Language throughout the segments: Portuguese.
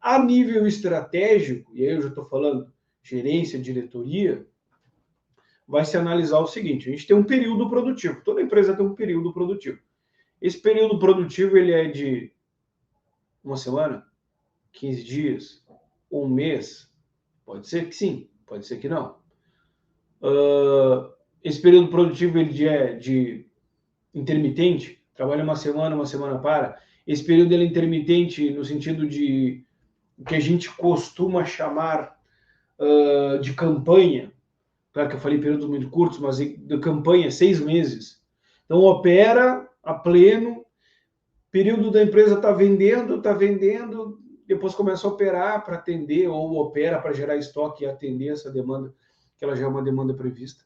A nível estratégico, e aí eu já estou falando gerência, diretoria, vai se analisar o seguinte: a gente tem um período produtivo, toda empresa tem um período produtivo. Esse período produtivo ele é de uma semana, 15 dias, um mês, pode ser que sim, pode ser que não. Esse período produtivo ele é de intermitente, trabalha uma semana para. Esse período ele é intermitente no sentido de o que a gente costuma chamar de campanha. Claro que eu falei períodos muito curtos, mas de campanha, 6 meses. Então, opera a pleno, período da empresa está vendendo, depois começa a operar para atender, ou opera para gerar estoque e atender essa demanda, que ela já é uma demanda prevista.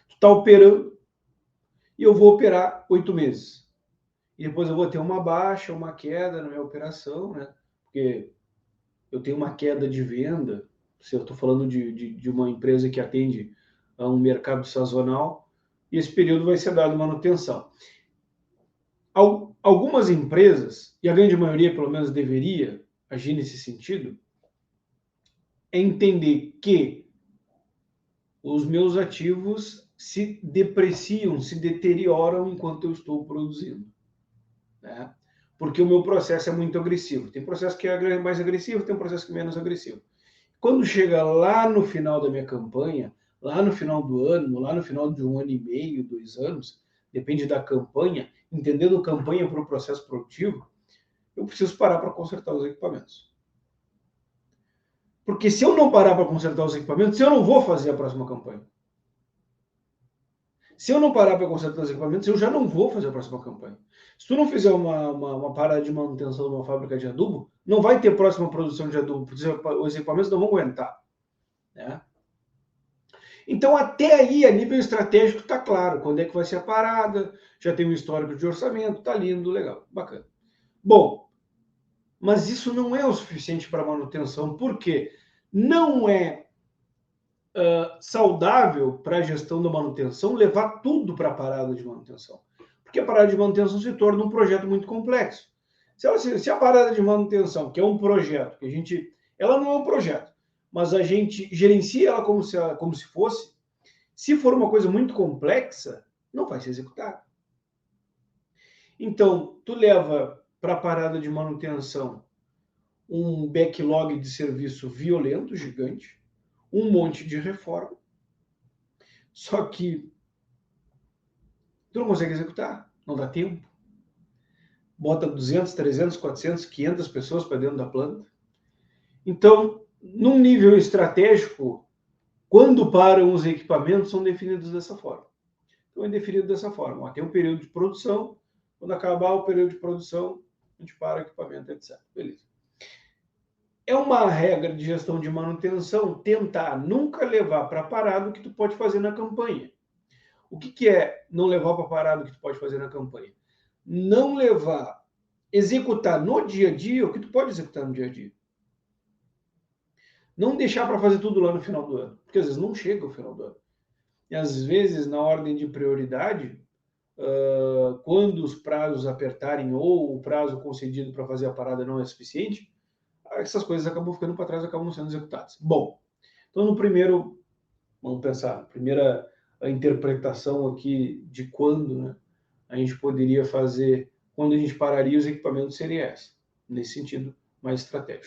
Tu está operando e eu vou operar 8 meses. E depois eu vou ter uma baixa, uma queda na minha operação, né? Porque eu tenho uma queda de venda, se eu estou falando de uma empresa que atende a um mercado sazonal, e esse período vai ser dado manutenção. Algumas empresas, e a grande maioria pelo menos deveria agir nesse sentido, é entender que os meus ativos se depreciam, se deterioram enquanto eu estou produzindo, né? Porque o meu processo é muito agressivo. Tem processo que é mais agressivo, tem um processo que é menos agressivo. Quando chega lá no final da minha campanha, lá no final do ano, lá no final de 1 ano e meio, 2 anos, depende da campanha, entendendo campanha para o processo produtivo, eu preciso parar para consertar os equipamentos. Porque se eu não parar para consertar os equipamentos, eu não vou fazer a próxima campanha. Se eu não parar para consertar os equipamentos, eu já não vou fazer a próxima campanha. Se tu não fizer uma parada de manutenção de uma fábrica de adubo, não vai ter próxima produção de adubo, porque os equipamentos não vão aguentar, né? Então, até aí, a nível estratégico, está claro quando é que vai ser a parada, já tem um histórico de orçamento, está lindo, legal, bacana. Bom, mas isso não é o suficiente para manutenção, porque não é saudável para a gestão da manutenção levar tudo para a parada de manutenção. Porque a parada de manutenção se torna um projeto muito complexo. Se a parada de manutenção, que é um projeto, que a gente. Ela não é um projeto, mas a gente gerencia ela como se fosse. Se for uma coisa muito complexa, não vai ser executada. Então, tu leva para a parada de manutenção um backlog de serviço violento, gigante, um monte de reforma, só que tu não consegue executar, não dá tempo. Bota 200, 300, 400, 500 pessoas para dentro da planta. Então, num nível estratégico, quando param os equipamentos, são definidos dessa forma. Então, é definido dessa forma. Tem um período de produção, quando acabar o período de produção, a gente para o equipamento, etc. Beleza. É uma regra de gestão de manutenção tentar nunca levar para parado o que tu pode fazer na campanha. O que é não levar para parado o que tu pode fazer na campanha? Não levar, executar no dia a dia o que tu pode executar no dia a dia. Não deixar para fazer tudo lá no final do ano, porque às vezes não chega o final do ano. E às vezes, na ordem de prioridade, quando os prazos apertarem ou o prazo concedido para fazer a parada não é suficiente, essas coisas acabam ficando para trás, acabam sendo executadas. Bom, então no primeiro, vamos pensar, primeira a interpretação aqui de quando, né, a gente poderia fazer, quando a gente pararia os equipamentos seria essa, nesse sentido mais estratégico.